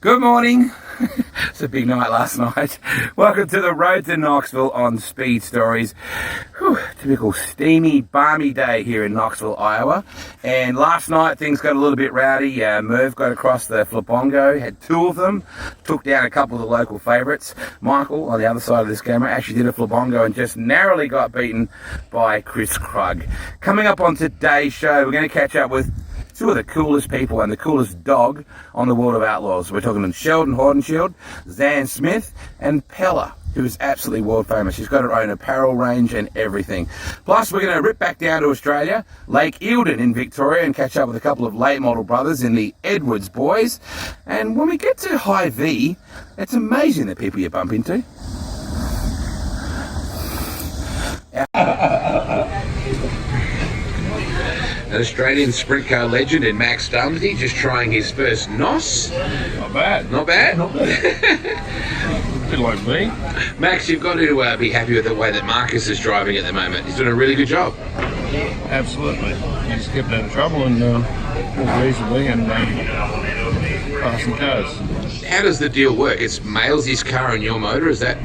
Good morning. It's a big night last night. Welcome to the road to Knoxville on Speed Stories. Whew, typical steamy, balmy day here in Knoxville, Iowa. And last night things got a little bit rowdy. Merv got across the Flabongo, had two of them, took down a couple of the local favourites. Michael, on the other side of this camera, actually did a Flabongo and just narrowly got beaten by Chris Krug. Coming up on today's show, we're going to catch up with two of the coolest people and the coolest dog on the world of outlaws. We're talking to Sheldon Haudenschild, Zan Smith, and Pella, who is absolutely world famous. She's got her own apparel range and everything. Plus, we're going to rip back down to Australia, Lake Eildon in Victoria, and catch up with a couple of late model brothers in the Edwards boys. And when we get to HyVee, it's amazing the people you bump into. An Australian Sprintcar legend in Max Dumesny, just trying his first NOS. Not bad. Not bad? Not bad. A bit like me. Max, you've got to be happy with the way that Marcus is driving at the moment. He's doing a really good job. Absolutely. He's kept out of trouble and walked reasonably and passing cars. How does the deal work? It's Mailsy's car and your motor, is that?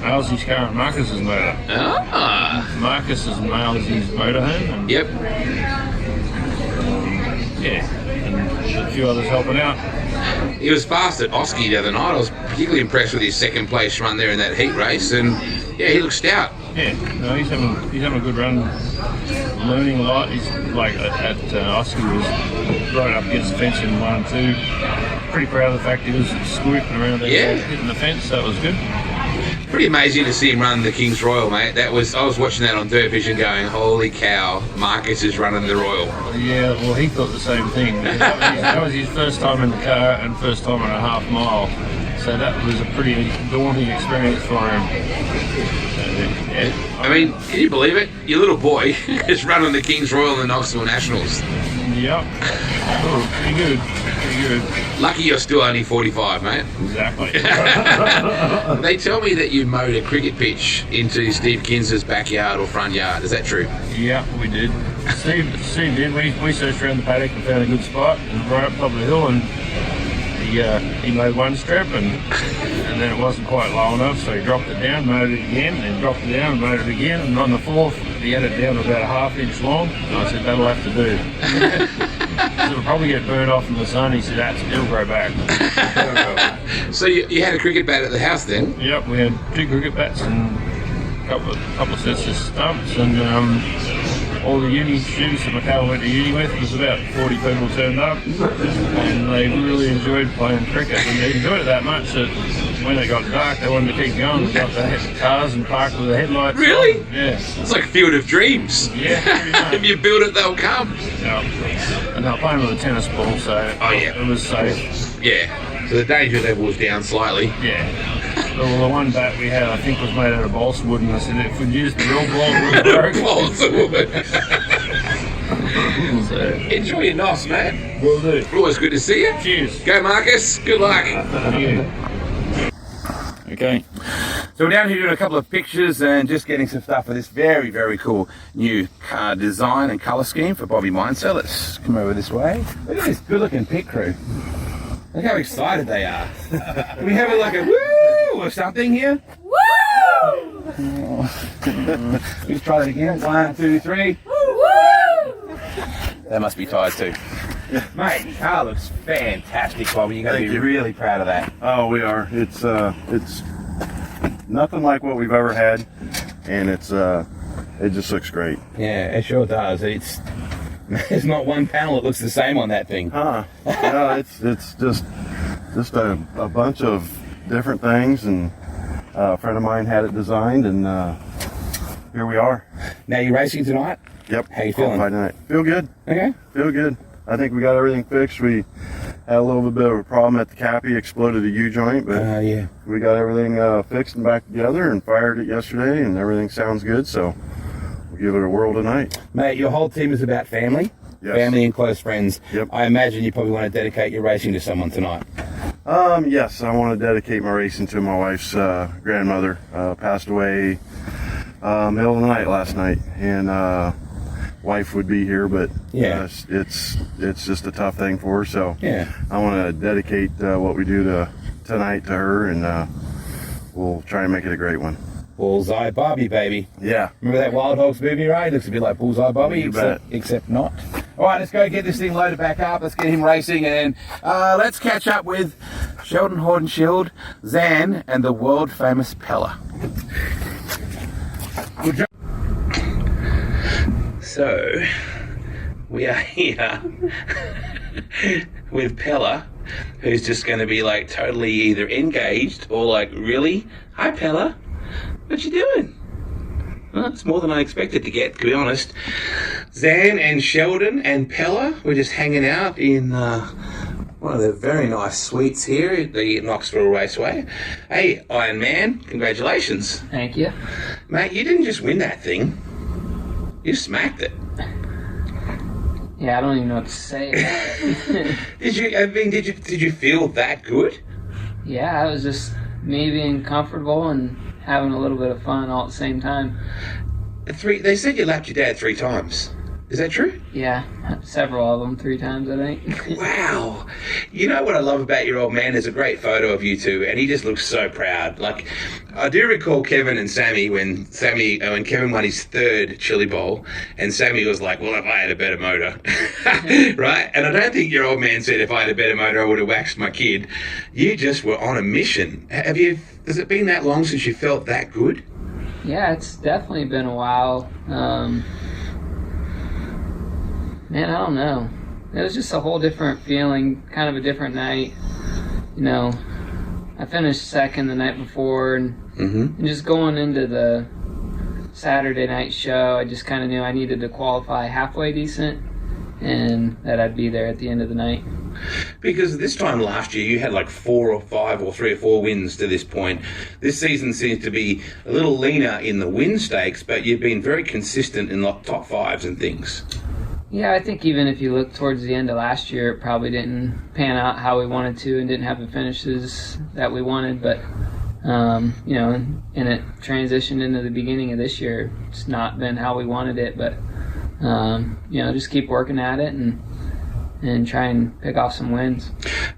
Mailsy's car and Marcus's motor. Ah. Marcus is Mailsy's motorhome. And, Yep. yeah, and a few others helping out. He was fast at Oski the other night. I was particularly impressed with his second place run there in that heat race, and yeah, he looks stout. Yeah, no, he's having a good run, learning a lot. He's like at Oski was right up against the fence in 1 and 2. Pretty proud of the fact he was squirting around there, hitting the fence, so it was good. Pretty amazing to see him run the King's Royal, mate. I was watching that on Dirt Vision going, holy cow, Marcus is running the Royal. Yeah, well, he thought the same thing. That was his first time in the car and first time on a half mile. So that was a pretty daunting experience for him. I mean, can you believe it? Your little boy is running the King's Royal in the Knoxville Nationals. Yep. Oh, pretty good. Pretty good. Lucky you're still only 45, mate. Exactly. They tell me that you mowed a cricket pitch into Steve Kinser's backyard or front yard. Is that true? Yeah, we did. Steve did. We searched around the paddock and found a good spot and right up top of the hill, and he mowed one strip and then it wasn't quite low enough, so he dropped it down, mowed it again, then dropped it down, mowed it again, and on the fourth he had it down to about a half-inch long. And I said, that'll have to do. So it'll probably get burned off in the sun. He said, it'll grow back. So you had a cricket bat at the house then? Yep, we had 2 cricket bats and a couple of sets of stumps, and all the uni students that McCall went to uni with, was about 40 people turned up, and they really enjoyed playing cricket, and they enjoyed it that much that when it got dark they wanted to keep going. They got the cars and parked with the headlights Really? on. Yeah. It's like Field of Dreams. Yeah, pretty much. If you build it, they'll come. Yeah. And they were playing with a tennis ball, so it was safe. Yeah, so the danger level was down slightly. Yeah. Well, the one bat we had, I think, was made out of balsa wood, and I said if we'd used the real ball, it would work. Balsa wood. So, enjoy your NOS, man. Will do. Always good to see you. Cheers. Go, Marcus. Good luck. Thank you. Okay. So we're down here doing a couple of pictures and just getting some stuff for this very, very cool new car design and colour scheme for Bobby Mincer. Let's come over this way. Look at this good-looking pit crew. Look how excited they are. Can we have it like a woo or something here? Woo! Oh. Let's try that again. 1, 2, 3. Woo! They must be tired too. Mate, your car looks fantastic, Bobby. You're going to be really proud of that. Oh, we are. It's nothing like what we've ever had, and it just looks great. Yeah, it sure does. There's not one panel that looks the same on that thing. No, it's just a bunch of different things, and a friend of mine had it designed, and here we are. Now you're racing tonight? Yep. How you feeling? Tonight. Feel good. Okay. Feel good. I think we got everything fixed. We had a little bit of a problem at the cappy, exploded a U-joint, but yeah. we got everything fixed and back together and fired it yesterday, and everything sounds good, so we'll give it a whirl tonight. Mate, your whole team is about family? Yes. Family and close friends. Yep. I imagine you probably want to dedicate your racing to someone tonight. Yes, I want to dedicate my racing to my wife's grandmother. Passed away middle of the night last night, and wife would be here, but Yeah. it's just a tough thing for her. So Yeah. I want to dedicate what we do tonight to her, and we'll try and make it a great one. Bullseye Bobby, baby. Yeah. Remember that Wild Hogs movie, right? Looks a bit like Bullseye Bobby, You bet. except not. All right, let's go get this thing loaded back up. Let's get him racing, and let's catch up with Sheldon Haudenschild, Zan, and the world-famous Pella. Good job. So, we are here with Pella, who's just going to be like totally either engaged or like, really? Hi, Pella. What you doing? Well, it's more than I expected to get, to be honest. Zan and Sheldon and Pella were just hanging out in one of the very nice suites here at the Knoxville Raceway. Hey, Iron Man, congratulations. Thank you. Mate, you didn't just win that thing. You smacked it. Yeah, I don't even know what to say about it. Did you feel that good? Yeah, it was just me being comfortable and having a little bit of fun all at the same time. They said you lapped your dad 3 times. Is that true? Yeah, several of them, 3 times I think. Wow. You know what I love about your old man? There's a great photo of you two, and he just looks so proud. Like, I do recall Kevin and Sammy when Kevin won his 3rd Chili Bowl, and Sammy was like, well, if I had a better motor. Right? And I don't think your old man said, if I had a better motor, I would have waxed my kid. You just were on a mission. Has it been that long since you felt that good? Yeah, it's definitely been a while. Man, I don't know. It was just a whole different feeling, kind of a different night. You know, I finished second the night before, and just going into the Saturday night show, I just kind of knew I needed to qualify halfway decent, and that I'd be there at the end of the night. Because this time last year you had like 4 or 5 or 3 or 4 wins to this point. This season seems to be a little leaner in the win stakes, but you've been very consistent in the top 5s and things. Yeah, I think even if you look towards the end of last year, it probably didn't pan out how we wanted to and didn't have the finishes that we wanted. But, you know, and it transitioned into the beginning of this year. It's not been how we wanted it, but, you know, just keep working at it and try and pick off some wins.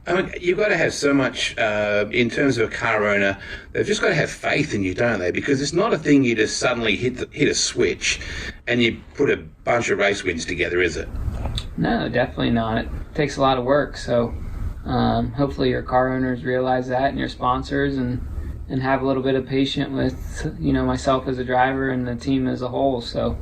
I mean, you've got to have so much, in terms of a car owner, they've just got to have faith in you, don't they? Because it's not a thing you just suddenly hit a switch and you put a bunch of race wins together, is it? No, definitely not. It takes a lot of work, so hopefully your car owners realize that and your sponsors and have a little bit of patience with, you know, myself as a driver and the team as a whole. So,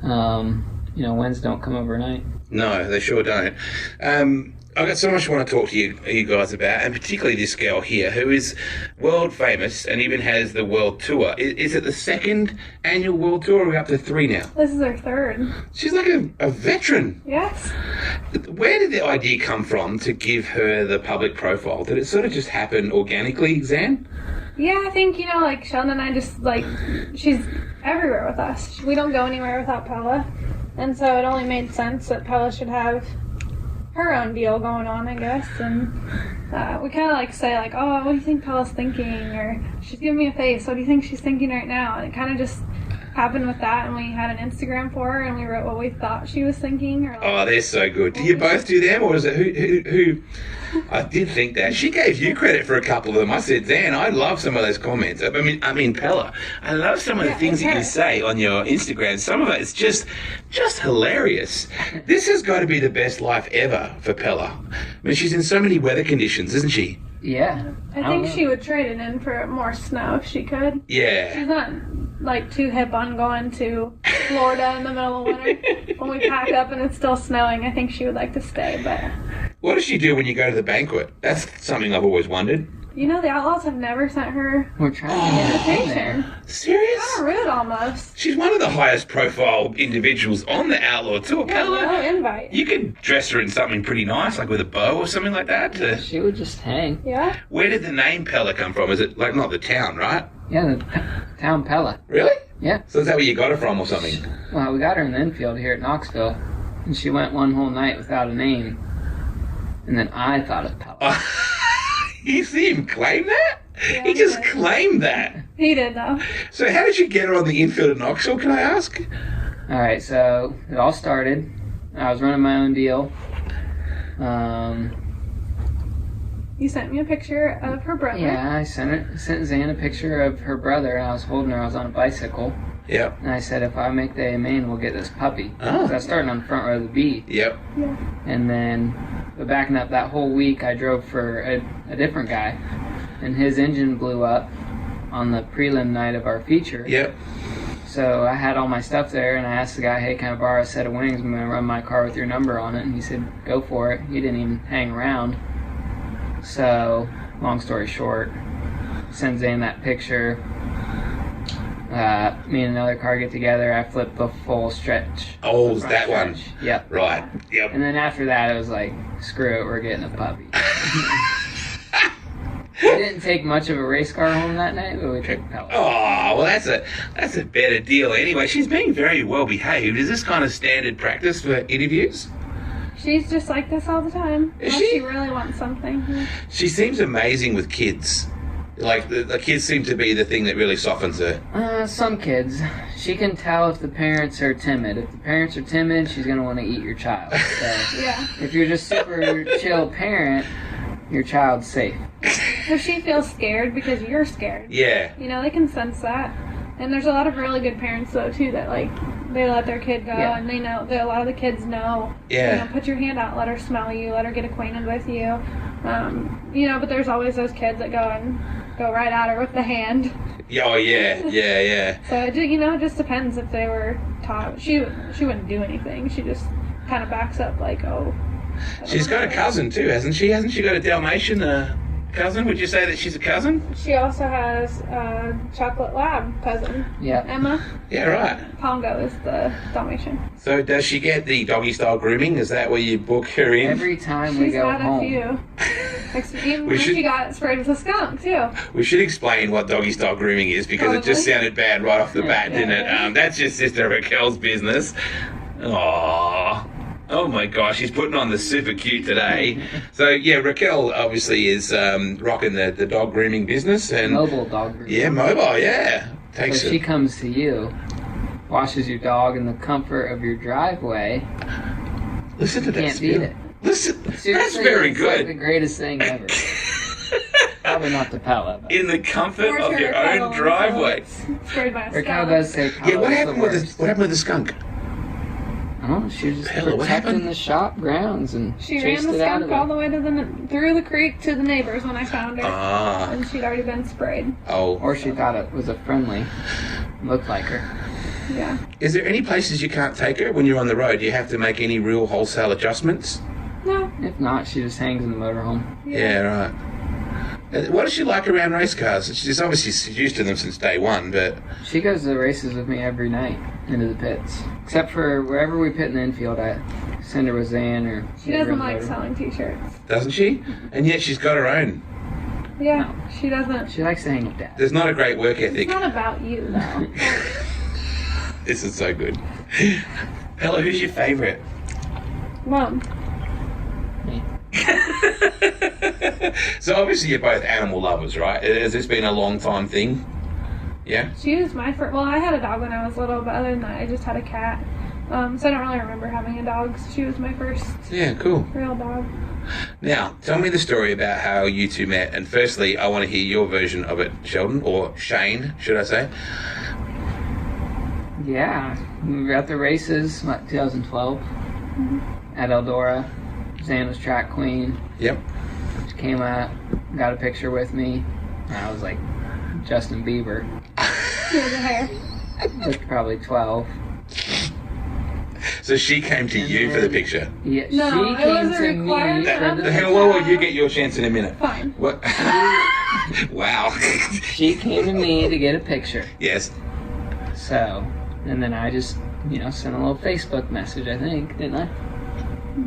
you know, wins don't come overnight. No, they sure don't. I've got so much I want to talk to you guys about, and particularly this girl here, who is world famous and even has the world tour. Is it the 2nd annual world tour, or are we up to 3 now? This is our 3rd. She's like a veteran. Yes. Where did the idea come from to give her the public profile? Did it sort of just happen organically, Zan? Yeah, I think, you know, like, Sheldon and I just, like, she's everywhere with us. We don't go anywhere without Pella. And so it only made sense that Pella should have her own deal going on, I guess. And we kind of like say, like, oh, what do you think Pella's thinking? Or she's giving me a face. What do you think she's thinking right now? And it kind of just happened with that. And we had an Instagram for her, and we wrote what we thought she was thinking. Or like, oh, they're so good. Do you both do them, or is it who? I did think that. She gave you credit for a couple of them. I said, Zan, I love some of those comments. I mean, Pella, I love some of the things that you say on your Instagram. Some of it is just hilarious. This has got to be the best life ever for Pella. I mean, she's in so many weather conditions, isn't she? Yeah. I think she would trade it in for more snow if she could. Yeah. She's not, like, too hip on going to Florida in the middle of winter. When we pack up and it's still snowing, I think she would like to stay, but... What does she do when you go to the banquet? That's something I've always wondered. You know, the Outlaws have never sent her We're trying to get her in there. Serious? kind of rude almost. She's one of the highest profile individuals on the Outlaw Tour, Yeah, Pella. no invite. You could dress her in something pretty nice, like with a bow or something like that. She would just hang. Yeah? Where did the name Pella come from? Is it like not the town, right? Yeah, the town Pella. Really? Yeah. So is that where you got her from or something? Well, we got her in the infield here at Knoxville, and she went one whole night without a name. And then I thought of Pella. You see him claim that? Yeah, He just he did. claimed that. He did, though. So how did you get her on the infield at Knoxville, can I ask? All right, so it all started. I was running my own deal. You sent me a picture of her brother. Yeah, I sent Zan a picture of her brother, and I was holding her. I was on a bicycle. Yep. And I said, if I make the A main, we'll get this puppy. Oh. So I was starting on the front row of the B. Yep. Yeah. And then, but backing up that whole week, I drove for a different guy, and his engine blew up on the prelim night of our feature. Yep. So I had all my stuff there, and I asked the guy, hey, can I borrow a set of wings? I'm going to run my car with your number on it. And he said, go for it. He didn't even hang around. So, long story short, send Zane that picture. Me and another car get together. I flip the full stretch. Oh, the front that one. stretch. Yep. Right. Yep. And then after that, it was like, screw it, we're getting a puppy. We didn't take much of a race car home that night, but we took Pella. Oh, well, that's a better deal anyway. She's being very well behaved. Is this kind of standard practice for interviews? She's just like this all the time. Is Unless she? she really wants something. Yeah. She seems amazing with kids. Like, the kids seem to be the thing that really softens her. Some kids. She can tell if the parents are timid. If the parents are timid, she's going to want to eat your child. So Yeah. if you're just super chill parent, your child's safe. So she feels scared because you're scared. Yeah. You know, they can sense that. And there's a lot of really good parents, though, too, that, like, they let their kid go, Yeah. and they know, that a lot of the kids know, Yeah. you know, put your hand out, let her smell you, let her get acquainted with you. You know, but there's always those kids that go right at her with the hand. Oh, yeah. Yeah, yeah. So, it just depends if they were taught. She wouldn't do anything. She just kind of backs up, like, oh. She's got a cousin, too, hasn't she? Hasn't she got a Dalmatian cousin? Would you say that she's a cousin? She also has a chocolate lab cousin. Yeah. Emma. Yeah, right. Pongo is the Dalmatian. So does she get the doggy-style grooming? Is that where you book her in? Every time we She's go had home. a few. Even We when should- she got sprayed with a skunk, too. We should explain what doggy-style grooming is, because it just Probably. sounded bad right off the bat, didn't it? Yeah. That's your sister Raquel's business. Aww. Oh my gosh, she's putting on the super cute today. So yeah, Raquel obviously is rocking the dog grooming business, and Mobile dog grooming. yeah, mobile, yeah. Takes So it. she comes to you, washes your dog in the comfort of your driveway. Listen to You that. can't beat it. Listen, that's Seriously, very it's like the good. greatest thing ever. Probably not the Pella, but In the comfort Or of your Raquel own driveway. Sprayed by a Raquel skunk. does say Yeah, what Pella's happened the with worst. what happened with the skunk? Oh, she was just Pella, what protecting happened? the shop grounds and She chased ran the it out of skunk all it. the way to through the creek to the neighbors when I found her. Ah, And she'd already been sprayed. oh. Or she thought it was a friendly. Looked like her. Yeah. Is there any places you can't take her when you're on the road? Do you have to make any real wholesale adjustments? No. If not, she just hangs in the motorhome. Yeah, right. What does she like around race cars? She's obviously used to them since day one, but She goes to the races with me every night into the pits. Except for wherever we pit in the infield, I send her with Zan or... She doesn't like selling t-shirts. doesn't she? And yet she's got her own. Yeah, she doesn't. She likes to hang with Dad. There's not a great work It's ethic. not about you, though. This is so good. Pella, who's your favourite? Mom. So obviously you're both animal lovers, right? Has this been a long time thing? Yeah? She was my first. Well, I had a dog when I was little, but other than that, I just had a cat. So I don't really remember having a dog. So she was my first Yeah, cool. real dog. Now, tell me the story about how you two met. And firstly, I want to hear your version of it, Sheldon, or Shane, should I say? Yeah. We were at the races, 2012? At Eldora. Zan was track queen. Yep. She came out, got a picture with me. And I was like Justin Bieber. She had the hair. Looked probably 12. So she came to you for the picture. Yeah, No, she it came was a to me requirement for of the the- Hang on, whoa, you get your chance in a minute. Fine. What? Wow. She came to me to get a picture. Yes. So, and then I just, sent a little Facebook message, I think, didn't I?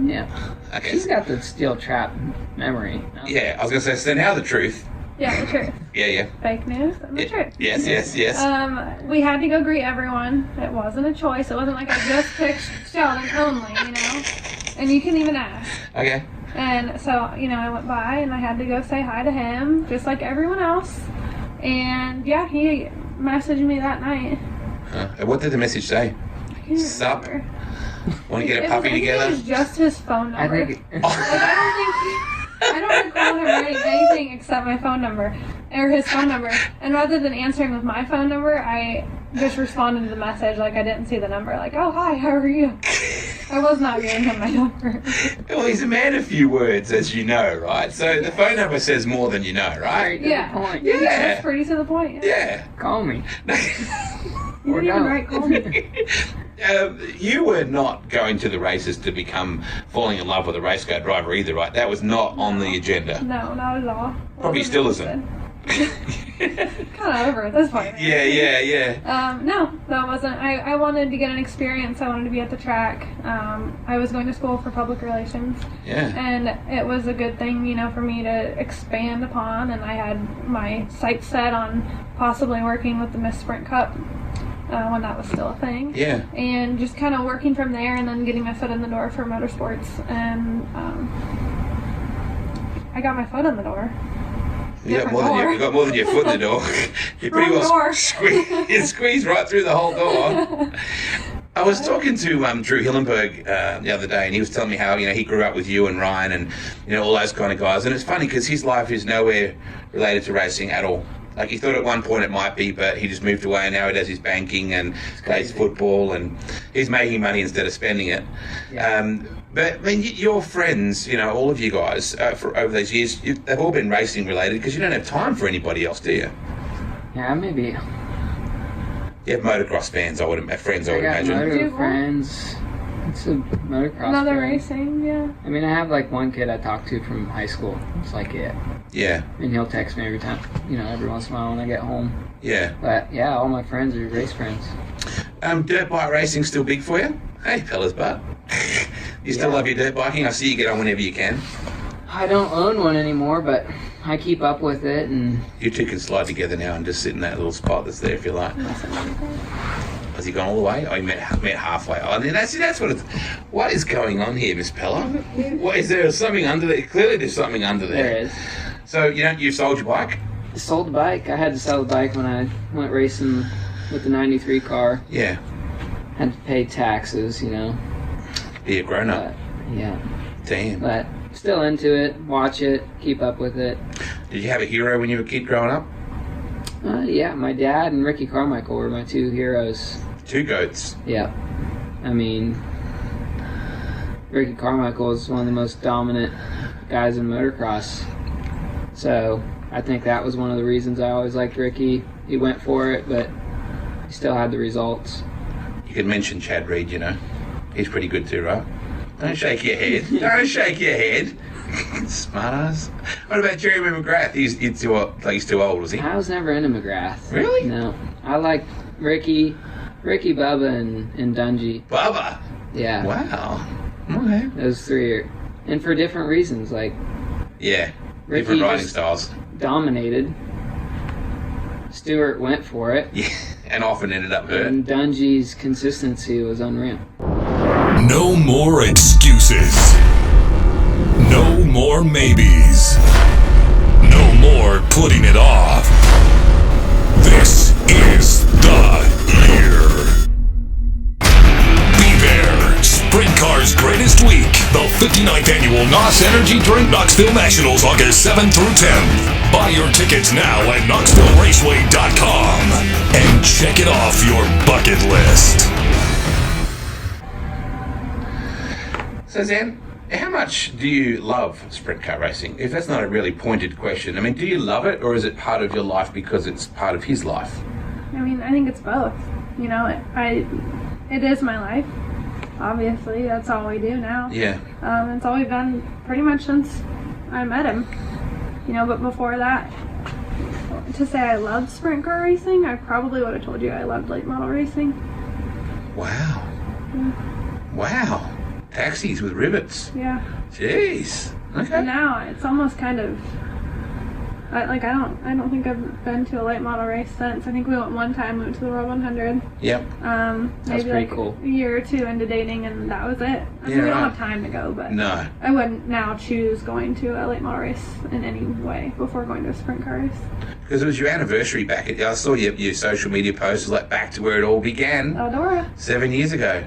Yeah. Okay. She's got the steel trap memory. Yeah, I was going to say, so now the truth. Yeah, the truth. Yeah, yeah. Fake news and the truth. Yes, yes, yes. We had to go greet everyone. It wasn't a choice. It wasn't like I just picked Sheldon only, And you can even ask. Okay. And so, I went by and I had to go say hi to him, just like everyone else. And yeah, he messaged me that night. And what did the message say? can't Sup? remember. Want to get a It puppy was, I think together? it was just his phone number. I think I don't recall him writing anything except my phone number, or his phone number. And rather than answering with my phone number, I just responded to the message like I didn't see the number. Like, oh, hi, how are you? I was not giving him my number. Well, he's a man of few words, as you know, right? So the phone number says more than you know, right? Yeah. Point. Yeah. That's pretty to the point. Yeah. Call me. You Or didn't even don't. write call me. You were not going to the races to become falling in love with a race car driver either, right? That was not on the agenda. No, not at all. Probably Wasn't still isn't. interested. Kind of over at this point. Yeah. No, that wasn't. I wanted to get an experience. I wanted to be at the track. I was going to school for public relations. Yeah. And it was a good thing, you know, for me to expand upon. And I had my sights set on possibly working with the Miss Sprint Cup when that was still a thing. Yeah. And just kind of working from there and then getting my foot in the door for motorsports. And I got my foot in the door. You got more than your foot in the door. You pretty Wrong well door. squeezed right through the whole door. I was talking to Drew Hillenberg the other day, and he was telling me how, you know, he grew up with you and Ryan and, you know, all those kind of guys. And it's funny because his life is nowhere related to racing at all. Like, he thought at one point it might be, but he just moved away, and now he does his banking and plays football, and he's making money instead of spending it. Yeah. But, I mean, your friends, you know, all of you guys, for over those years, they've all been racing related because you don't have time for anybody else, do you? Yeah, maybe. You have motocross fans, I would imagine. Moto friends. It's a motocross. Another friend. racing, yeah. I mean, I have like one kid I talk to from high school. It's like it. Yeah. And he'll text me every time, you know, every once in a while when I get home. Yeah. But yeah, all my friends are race friends. Dirt bike racing still big for you? Hey, Pella's butt. You still love your dirt biking? I see you get on whenever you can. I don't own one anymore, but I keep up with it, and You two can slide together now and just sit in that little spot that's there if you like. Has he gone all the way? Oh, he met halfway. Oh, that's what it's... What is going on here, Miss Pella? What, is there something under there? Clearly there's something under there. there it is. So, you've sold your bike? I sold the bike. I had to sell the bike when I went racing with the 93 car. Yeah. Had to pay taxes, you know. Be a grown-up. But, yeah. Damn. But still into it, watch it, keep up with it. Did you have a hero when you were a kid growing up? Yeah, my dad and Ricky Carmichael were my two heroes. Two goats. Yeah. I mean, Ricky Carmichael is one of the most dominant guys in motocross. So I think that was one of the reasons I always liked Ricky. He went for it, but he still had the results. You could mention Chad Reed, you know. He's pretty good too, right? Don't shake your head. Don't shake your head. Smart ass. What about Jeremy McGrath? He's too old, was he? I was never into McGrath. Really? No. I like Ricky, Bubba, and Dungy. Bubba? Yeah. Wow. Okay. Those three are, and for different reasons. Like, Yeah. Ricky Different riding just styles. dominated. Stewart went for it. Yeah. And often ended up hurt. And Dungy's consistency was unreal. No more excuses. No more maybes. No more putting it off. This is the year. Be there. Sprint Car's greatest week. The 59th annual NOS Energy Drink Knoxville Nationals, August 7th through 10th. Buy your tickets now at KnoxvilleRaceway.com and check it off your bucket list. So, Zan, how much do you love sprint car racing? If that's not a really pointed question, I mean, do you love it, or is it part of your life because it's part of his life? I mean, I think it's both. You know, it is my life. Obviously, that's all we do now. Yeah. It's all we've done pretty much since I met him. You know, but before that, to say I loved sprint car racing, I probably would have told you I loved late model racing. Wow. Wow. Taxis with rivets. Yeah. Jeez. Okay. And now it's almost kind of I don't think I've been to a late model race since. I think we went one time. We went to the World 100. Yep. Maybe pretty like cool. a year or two into dating, and that was it. I mean, we don't have time to go, but No. I wouldn't now choose going to a late model race in any way before going to a sprint car race. Because it was your anniversary back at, I saw your social media posts like back to where it all began Eldora. 7 years ago.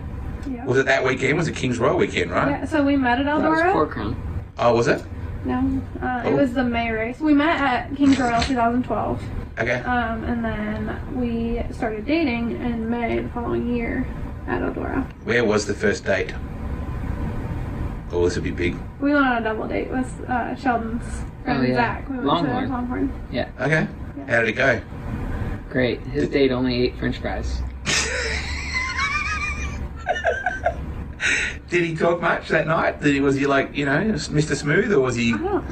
Yeah. Was it that weekend? Was it King's Royal weekend, right? Yeah. So we met at That was Eldora. Four Crown. Oh, was it? No, it was the May race. We met at Kings Royal 2012. Okay. And then we started dating in May the following year at Eldora. Where was the first date? Oh, this would be big. We went on a double date with Sheldon's friend Oh, yeah. Zach. We went Longhorn. to Longhorn. Yeah, Okay. How did it go? great. His date only ate French fries. Did he talk much that night? Was he like, Mr. Smooth, or was he? I don't.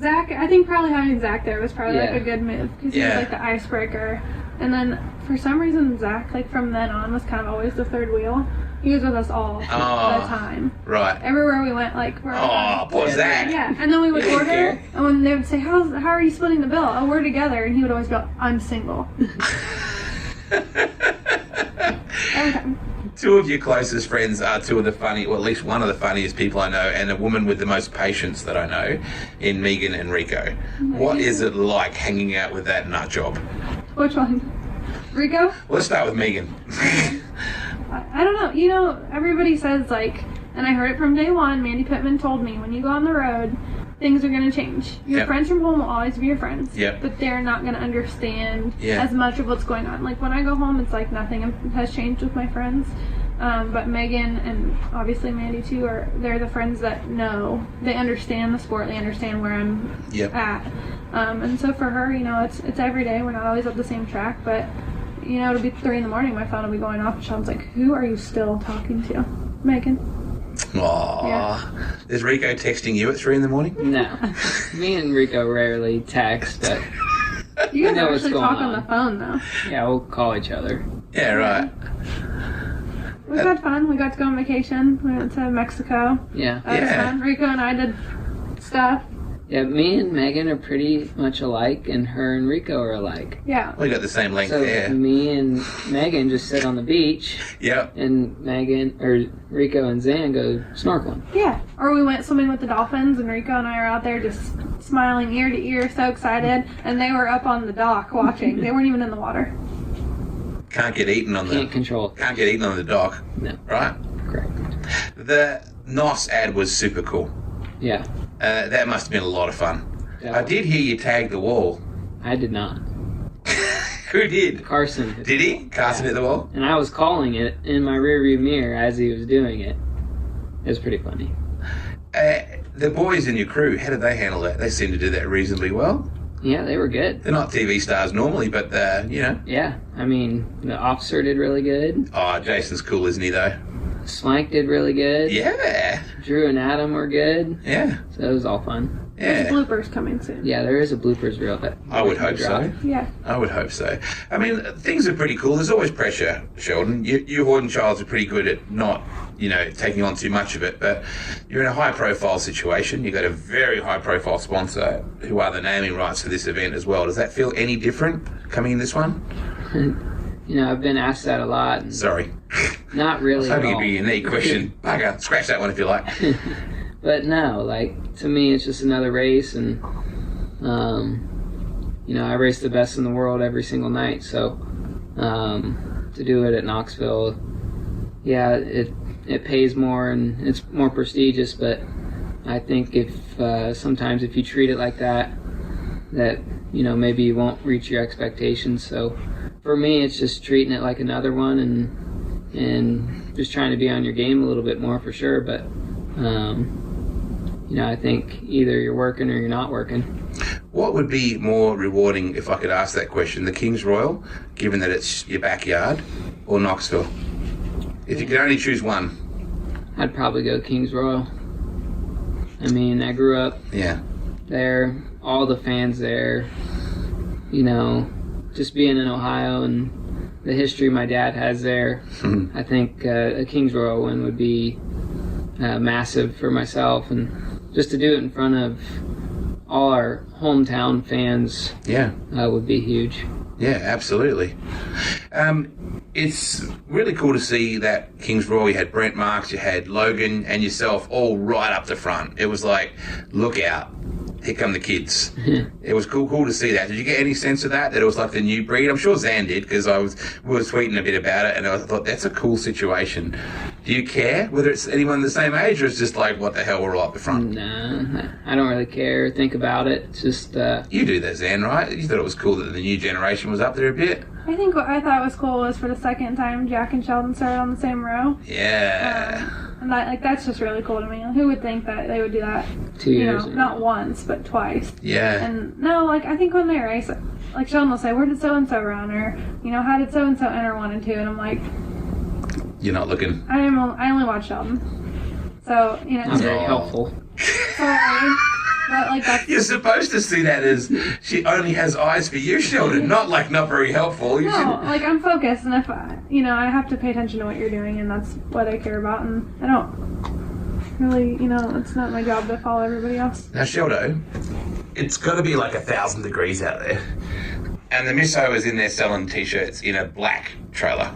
Zach, I think probably having Zach there was probably like Yeah. a good move because he was Yeah. like the icebreaker. And then for some reason Zach, like from then on, was kind of always the third wheel. He was with us all the time. Right. Everywhere we went, like we're Oh, poor Yeah. Zach. yeah. And then we would order, care. and when they would say, "How are you splitting the bill?" "Oh, we're together," and he would always go, "I'm single." Every time. Two of your closest friends are two of the funny, or at least one of the funniest people I know, and a woman with the most patience that I know, in Megan and Rico. What is it like hanging out with that nut job? Which one? Rico? Let's start with Megan. I don't know. You know, everybody says, like, and I heard it from day one, Mandy Pittman told me, when you go on the road, things are going to change. Your Yep. friends from home will always be your friends. Yep. But they're not going to understand Yeah. as much of what's going on. Like, when I go home, it's like nothing has changed with my friends. But Megan and obviously Mandy too, they're the friends that know. They understand the sport. They understand where I'm Yep. at. And so for her, it's every day. We're not always at the same track, but it'll be 3 a.m. My phone will be going off, and Sean's like, "Who are you still talking to?" Megan. Aww. Yeah. Is Rico texting you at 3 a.m? No, me and Rico rarely text, but You guys know what's actually going talk on on. the phone though. yeah, we'll call each other. Yeah, right. We've had fun. We got to go on vacation. We went to Mexico. Yeah, That was Yeah. fun. Rico and I did stuff. yeah. Me and Megan are pretty much alike, and her and Rico are alike. Yeah. We got the same length So hair. me and Megan just sit on the beach, Yep. and Rico and Zan go snorkeling. Yeah. Or we went swimming with the dolphins, and Rico and I are out there just smiling ear to ear, so excited. And they were up on the dock watching. They weren't even in the water. Can't get eaten on Can't control. Can't get eaten on the dock. No, Right. correct. The NOS ad was super cool. Yeah, That must have been a lot of fun. That I was- did hear you tag the wall. I did not. Who did? Carson Did he? Carson hit the wall? And I was calling it in my rearview mirror as he was doing it. It was pretty funny. The boys in your crew, how did they handle that? They seem to do that reasonably well. Yeah, they were good. They're not TV stars normally, but, Yeah, I mean, the officer did really good. Oh, Jason's cool, isn't he, though? Swank did really good. Yeah. Drew and Adam were good. Yeah. So it was all fun. There's Yeah. bloopers coming soon. Yeah, there is a bloopers reel that I would hope so. Yeah. I would hope so. I mean, things are pretty cool. There's always pressure, Sheldon. You Haudenschild are pretty good at not, taking on too much of it, but you're in a high-profile situation. You've got a very high-profile sponsor who are the naming rights for this event as well. Does that feel any different coming in this one? I've been asked that a lot. And Sorry. not really at Hoping it'd all. be a unique question. Bugger. Scratch that one if you like. But no, to me, it's just another race, and I race the best in the world every single night. So to do it at Knoxville, yeah, it pays more and it's more prestigious. But I think if sometimes if you treat it like that maybe you won't reach your expectations. So for me, it's just treating it like another one, and just trying to be on your game a little bit more for sure. But I think either you're working or you're not working. What would be more rewarding, if I could ask that question, the King's Royal, given that it's your backyard, or Knoxville? If you could only choose one. I'd probably go Kings Royal. I mean, I grew up there, all the fans there, just being in Ohio and the history my dad has there. I think a Kings Royal win would be massive for myself, and just to do it in front of all our hometown fans Yeah. would be huge. Yeah, absolutely. It's really cool to see that Kings Royal, you had Brent Marks, you had Logan and yourself all right up the front. It was like, look out, here come the kids. It was cool to see that. Did you get any sense of that it was like the new breed? I'm sure Zan did, because we were tweeting a bit about it, and I thought, that's a cool situation. Do you care whether it's anyone the same age, or it's just like, what the hell, we're all up the front? Nah, I don't really care or think about it. It's just... You do that, Zan, right? You thought it was cool that the new generation was up there a bit? I think what I thought was cool was for the second time Jack and Sheldon started on the same row. Yeah. And that's just really cool to me. Who would think that they would do that? 2 years ago. Not once, but twice. Yeah. And no, I think when they race, like Sheldon will say, where did so-and-so run? Or, how did so-and-so enter 1 and 2? And I'm like... You're not looking... I only watch Sheldon. So, Not very helpful. Sorry. But, that's... You're supposed to see that as she only has eyes for you, Sheldon. Not very helpful. You No, I'm focused, and if I have to pay attention to what you're doing, and that's what I care about, and I don't really, it's not my job to follow everybody else. Now, Sheldo, it's got to be like 1,000 degrees out there, and the misso is in there selling t-shirts in a black trailer.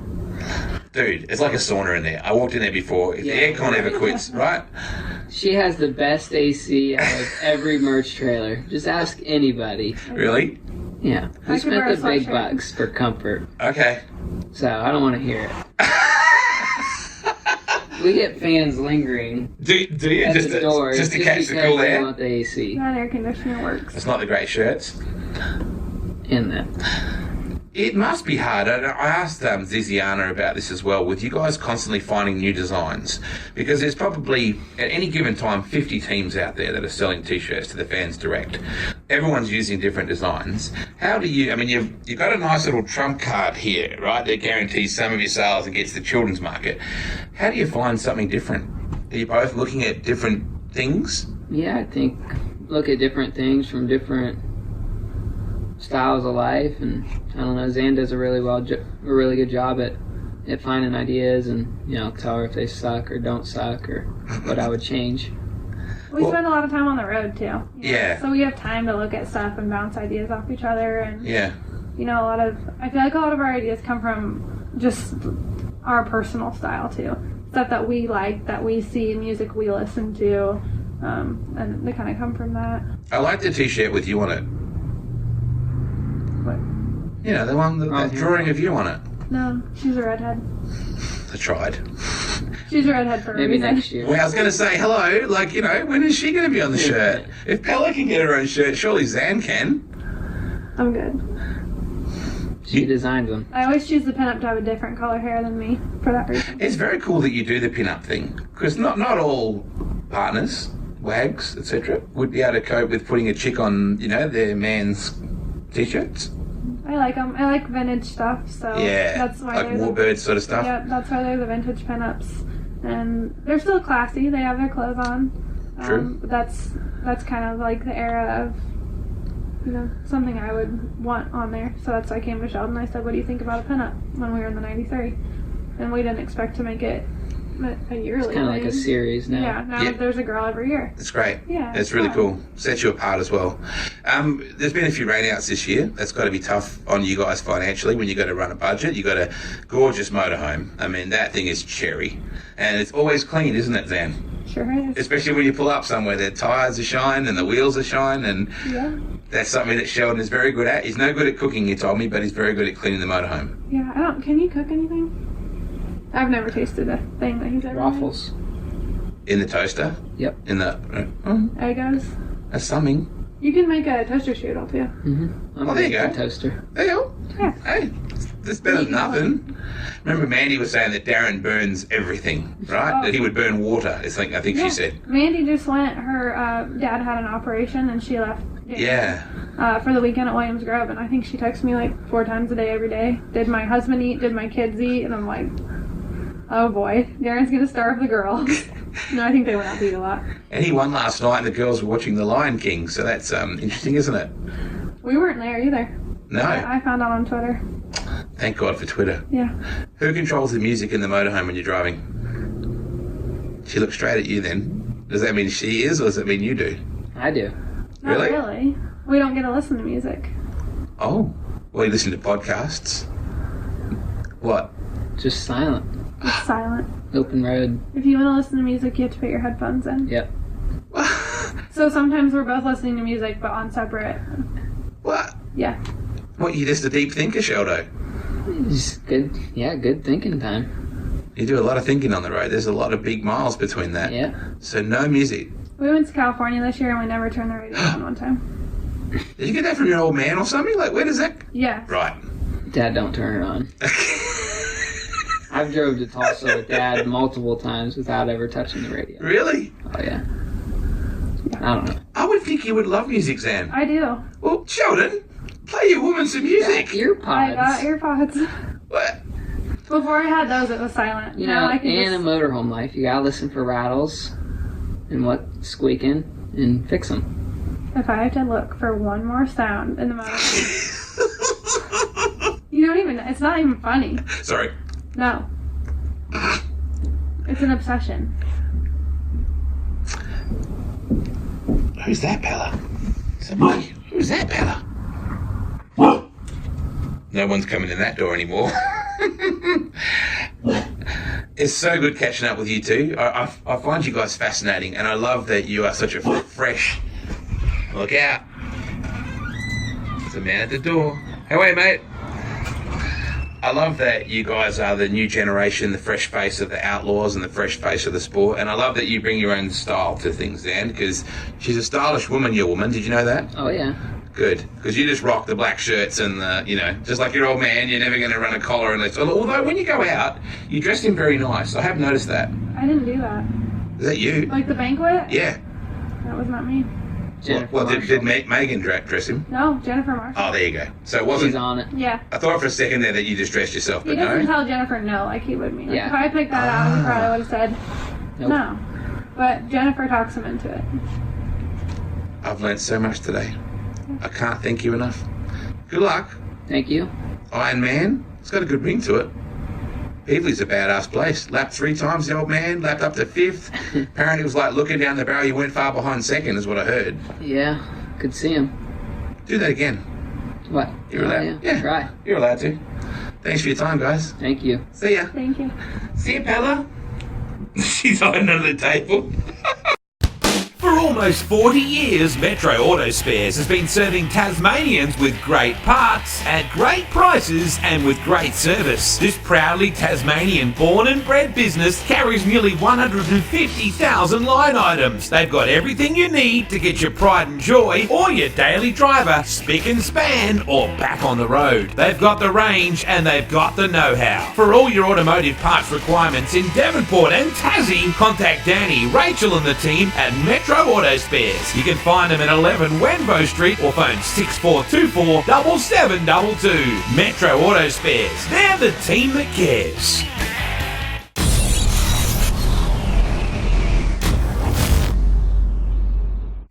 Dude, it's like a sauna in there. I walked in there before. If the aircon ever quits, right? She has the best AC out of every merch trailer. Just ask anybody. Really? Yeah. I We could wear spent a the big sweatshirt. bucks for comfort. Okay. So I don't want to hear it. We get fans lingering Do you at just the doors to catch the because cool they air? want the AC That air conditioner works. It's not the great shirts. in that. It must be hard. I asked Ziziana about this as well, with you guys constantly finding new designs, because there's probably, at any given time, 50 teams out there that are selling t-shirts to the fans direct. Everyone's using different designs. How do you, you've got a nice little trump card here, right, that guarantees some of your sales and gets the children's market. How do you find something different? Are you both looking at different things? Yeah, I think look at different things from different styles of life, and I don't know, Zan does a really good job at finding ideas, and tell her if they suck or don't suck or what I would change. We spend a lot of time on the road too. Yeah. So we have time to look at stuff and bounce ideas off each other, and Yeah. I feel like a lot of our ideas come from just our personal style too. Stuff that we like, that we see, music we listen to, and they kind of come from that. I like the t-shirt with you on it. What? The one, that drawing of you on it. No, she's a redhead. I tried. She's a redhead for a Maybe reason. next year. Well, I was going to say, hello, when is she going to be on the shirt? If Pella can get her own shirt, surely Zan can. I'm good. She designed them. I always choose the pinup to have a different color hair than me for that reason. It's very cool that you do the pin-up thing, because not all partners, wags, etc., would be able to cope with putting a chick on, their man's t-shirts. I like them. I like vintage stuff, so Yeah, that's why like Warbird sort of stuff. Yeah, that's why they're the vintage pinups, and they're still classy. They have their clothes on. True. But that's kind of like the era of something I would want on there. So that's why I came to Sheldon. I said, "What do you think about a pinup?" When we were in the '93, and we didn't expect to make it a yearly. It's kind of like a series now. Yeah, now there's a girl every year. It's great. Yeah, it's really cool. Sets you apart as well. There's been a few rainouts this year. That's got to be tough on you guys financially when you got to run a budget. You got a gorgeous motorhome. That thing is cherry, and it's always clean, isn't it, Zan? Sure is. Especially when you pull up somewhere, the tyres are shine and the wheels are shine, and Yeah. that's something that Sheldon is very good at. He's no good at cooking, he told me, but he's very good at cleaning the motorhome. Yeah. Can you cook anything? I've never tasted a thing that he's ever Waffles. In the toaster? Yep. In the... made. Eggos. That's something. You can make a toaster strudel too. I'm Oh, there you a go. toaster. There you go. Yeah. Hey, that's better than nothing. Remember Mandy was saying that Darren burns everything, right? Oh. That he would burn water, I think she said. Mandy just went. Her dad had an operation, and she left. Yeah. For the weekend at Williams Grove, and I think she texts me like 4 times a day every day. Did my husband eat? Did my kids eat? And I'm like, oh boy, Darren's gonna starve the girls. No, I think they went out to eat a lot. And he won last night and the girls were watching The Lion King, so that's interesting, isn't it? We weren't there either. No. I found out on Twitter. Thank God for Twitter. Yeah. Who controls the music in the motorhome when you're driving? She looks straight at you then. Does that mean she is, or does it mean you do? I do. Not Really? really. We don't get to listen to music. Oh. Well, you listen to podcasts. What? Just silent. It's silent. Open road. If you want to listen to music, you have to put your headphones in. Yep. So sometimes we're both listening to music, but on separate. What? Yeah. What, you just a deep thinker, Sheldo? Just good. Yeah, good thinking time. You do a lot of thinking on the road. There's a lot of big miles between that. Yeah. So no music. We went to California this year and we never turned the radio on one time. Did you get that from your old man or something? Like, where does that... Yeah. Right. Dad, don't turn it on. I've drove to Tulsa with Dad multiple times without ever touching the radio. Really? Oh, yeah. I don't know. I would think you would love music, Zan. I do. Well, Sheldon, play your woman some music. Earpods. I got earpods. What? Before I had those, it was silent. You Now know, I can in a just... motorhome life, you gotta listen for rattles and what's squeaking and fix them. If I have to look for one more sound in the motor, you don't even. It's not even funny. Sorry. No. It's an obsession. Who's that, Pella? Somebody. Who's that, Pella? No one's coming in that door anymore. It's so good catching up with you two. I find you guys fascinating, and I love that you are such a fresh... Look out. There's a man at the door. Hey, wait, mate. I love that you guys are the new generation, the fresh face of the outlaws and the fresh face of the sport, and I love that you bring your own style to things, Dan, because she's a stylish woman, your woman. Did you know that? Oh, yeah. Good, because you just rock the black shirts and the, you know, just like your old man, you're never going to run a collar and this. Although when you go out, you dress him very nice. I have noticed that. I didn't do that. Is that you? Like the banquet? Yeah. That was not me. Jennifer Well, did Marshall. Megan dress him? No, Jennifer Marshall. Oh, there you go. So it wasn't... She's on it. Yeah. I thought for a second there that you just dressed yourself, He but doesn't no. tell Jennifer no like he would me. Like Yeah. If I picked that out, he probably would have said Nope. no. But Jennifer talks him into it. I've learned so much today. I can't thank you enough. Good luck. Thank you. Iron Man, it's got a good ring to it. Heatley's a badass place. Lapped 3 times, the old man. Lapped up to 5th. Apparently it was like looking down the barrel. You went far behind second, is what I heard. Yeah, could see him. Do that again. What? You're Oh, allowed. yeah. Try. You're allowed to. Thanks for your time, guys. Thank you. See ya. Thank you. See ya, Pella. She's hiding under the table. For almost 40 years, Metro Auto Spares has been serving Tasmanians with great parts, at great prices and with great service. This proudly Tasmanian-born and bred business carries nearly 150,000 line items. They've got everything you need to get your pride and joy or your daily driver spick and span or back on the road. They've got the range and they've got the know-how. For all your automotive parts requirements in Devonport and Tassie, contact Danny, Rachel and the team at Metro Auto Spares. You can find them at 11 Wenbo Street or phone 6424 7722. Metro Auto Spares. They're the team that cares.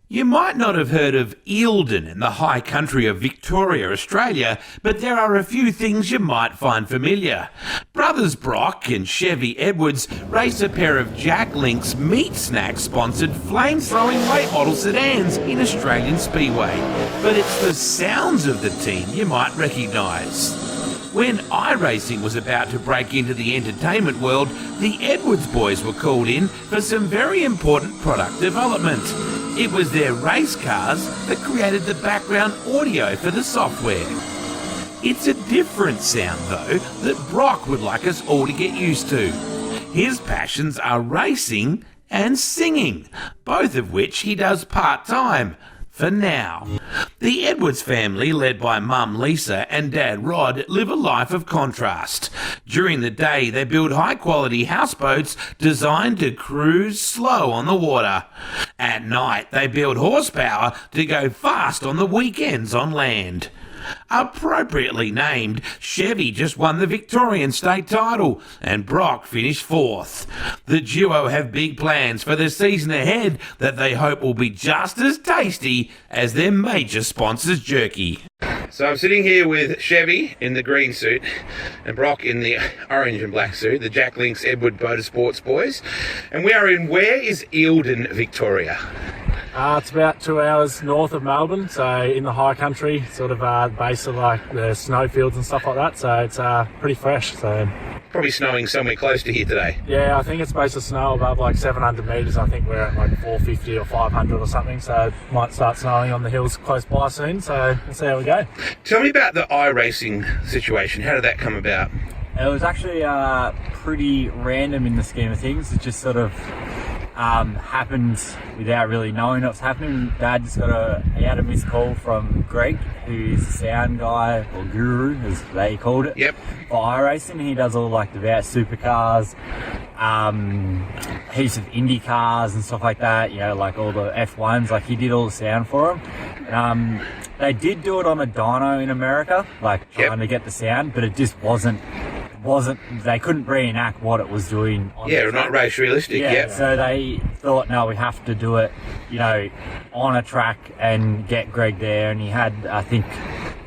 You might not have heard of Eildon in the high country of Victoria, Australia, but there are a few things you might find familiar. Brothers Brock and Chevy Edwards race a pair of Jack Link's meat snack-sponsored flame-throwing late model sedans in Australian Speedway. But it's the sounds of the team you might recognise. When iRacing was about to break into the entertainment world, the Edwards boys were called in for some very important product development. It was their race cars that created the background audio for the software. It's a different sound, though, that Brock would like us all to get used to. His passions are racing and singing, both of which he does part-time. For now. The Edwards family, led by Mum Lisa and Dad Rod, live a life of contrast. During the day, they build high-quality houseboats designed to cruise slow on the water. At night, they build horsepower to go fast on the weekends on land. Appropriately named, Chevy just won the Victorian state title and Brock finished 4th. The duo have big plans for the season ahead that they hope will be just as tasty as their major sponsor's jerky. So I'm sitting here with Chevy in the green suit and Brock in the orange and black suit, the Jack Link's Edward Motorsports boys. And we are in, where is Eildon, Victoria? It's about 2 hours north of Melbourne, so in the high country, sort of base of like the snowfields and stuff like that. So it's pretty fresh. So Probably snowing somewhere close to here today. yeah, I think it's supposed to snow above like 700 metres. I think we're at like 450 or 500 or something. So it might start snowing on the hills close by soon. So we'll see how we go. Tell me about the iRacing situation. How did that come about? It was actually pretty random in the scheme of things. It just sort of happened without really knowing it was happening. Dad just he had a missed call from Greg, who's the sound guy, or guru as they called it, Yep. for iRacing. He does all like the VAT supercars, heaps of Indy cars and stuff like that, you know, like all the F1s, like he did all the sound for them. They did do it on a dyno in America, like trying to get the sound, but it just wasn't they couldn't reenact what it was doing on the Yeah, not track. race realistic. Yeah. So they thought, no, we have to do it, you know, on a track and get Greg there. And he had, I think,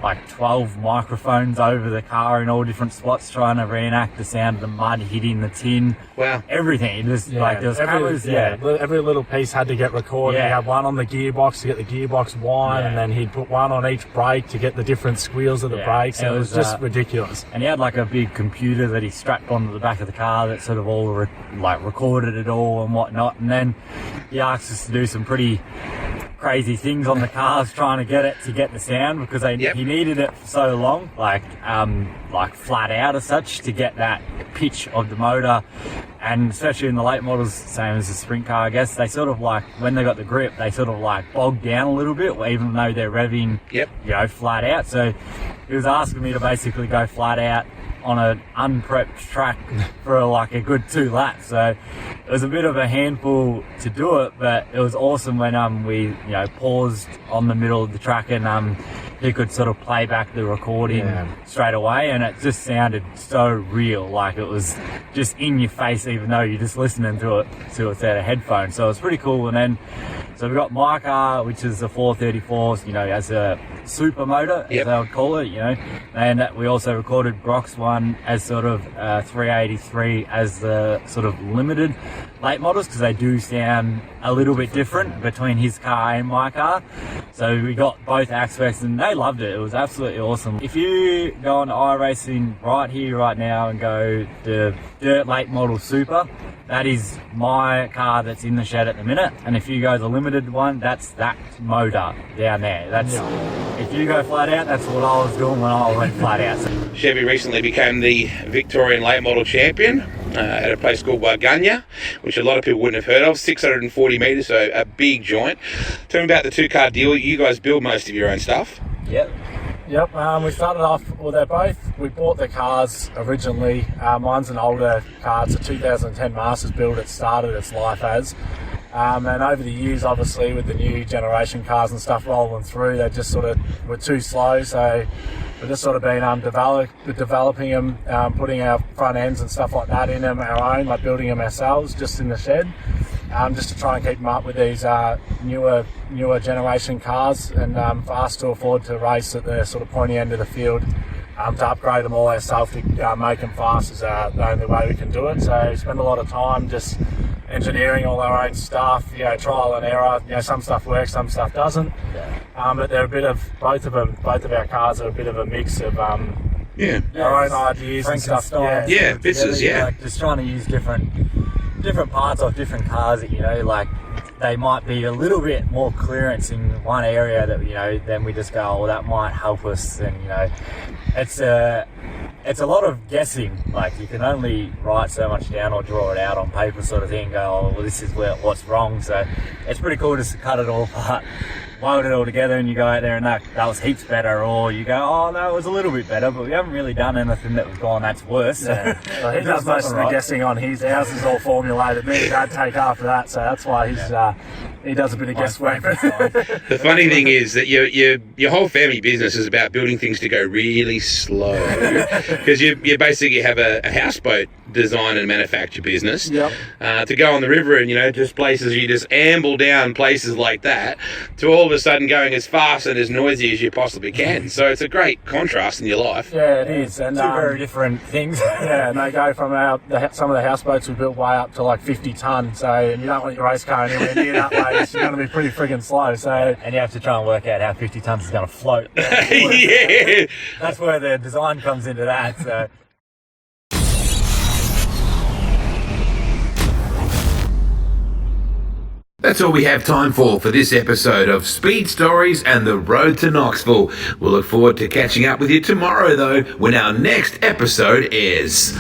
like 12 microphones over the car in all different spots trying to reenact the sound of the mud hitting the tin. Wow. Everything. It was like there was cameras. Every little piece had to get recorded. Yeah. He had one on the gearbox to get the gearbox whine, and then he'd put one on each brake to get the different squeals of the brakes. And it was just ridiculous. And he had like a big computer that he strapped onto the back of the car that sort of all recorded it all and whatnot. And then he asked us to do some pretty crazy things on the cars trying to get the sound, because he needed it for so long, like flat out as such, to get that pitch of the motor. And especially in the late models, same as the sprint car, I guess, they sort of like, when they got the grip, they sort of like bog down a little bit, even though they're revving, you know, flat out. So he was asking me to basically go flat out on an unprepped track for like a good 2 laps. So it was a bit of a handful to do it, but it was awesome when we paused on the middle of the track and he could sort of play back the recording straight away, and it just sounded so real, like it was just in your face, even though you're just listening to it through a headphone. So it was pretty cool. And then so we got my car, which is a 434, you know, as a super motor, as they would call it, you know, and we also recorded Brock's one as sort of 383 as the sort of limited late models, because they do sound a little bit different between his car and my car. So we got both aspects and they loved it. It was absolutely awesome. If you go on iRacing right here, right now, and go the Dirt Late Model Super, that is my car that's in the shed at the minute. And if you go the limited one, that's that motor down there. That's if you go flat out, that's what I was doing when I went flat out. So Chevy recently became the Victorian Late Model Champion at a place called Warganya, which a lot of people wouldn't have heard of. 640 metres, so a big joint. Tell me about the 2-car deal. You guys build most of your own stuff. Yep. We started off, we bought the cars originally. Mine's an older car. It's a 2010 Masters build. It started its life as. And over the years, obviously, with the new generation cars and stuff rolling through, they just sort of were too slow. So we've just sort of been developing them, putting our front ends and stuff like that in them, our own, like building them ourselves just in the shed, just to try and keep them up with these newer generation cars, and for us to afford to race at the sort of pointy end of the field. To upgrade them all ourselves to make them fast is the only way we can do it. So we spend a lot of time just engineering all our own stuff, trial and error. Some stuff works, some stuff doesn't. But they're a bit of both of our cars are a bit of a mix of our own ideas and stuff. Bitzers, like just trying to use different parts of different cars that, like they might be a little bit more clearance in one area that, then we just go, oh, that might help us. And, it's a lot of guessing. Like, you can only write so much down or draw it out on paper sort of thing and go, oh, well, this is what's wrong. So it's pretty cool just to cut it all apart, weld it all together, and you go out there and that was heaps better, or you go, oh no, it was a little bit better, but we haven't really done anything that was gone that's worse. So he does most of the guessing on his. Ours is all formulated. Me and Dad take after that, so that's why he does a bit of guesswork. The funny thing is that your whole family business is about building things to go really slow, because you basically have a houseboat design and manufacture business. Yep. To go on the river and, just places you just amble down places like that, to all of a sudden going as fast and as noisy as you possibly can. So it's a great contrast in your life. Yeah, it is. And Two very different things. yeah, and they go from some of the houseboats we built way up to like 50 tonne. So and you don't want your race car anywhere near that place. You're going to be pretty friggin' slow. So And you have to try and work out how 50 tonnes is going to float. Yeah. That's where the design comes into that. So. That's all we have time for this episode of Speed Stories and the Road to Knoxville. We'll look forward to catching up with you tomorrow, though, when our next episode airs.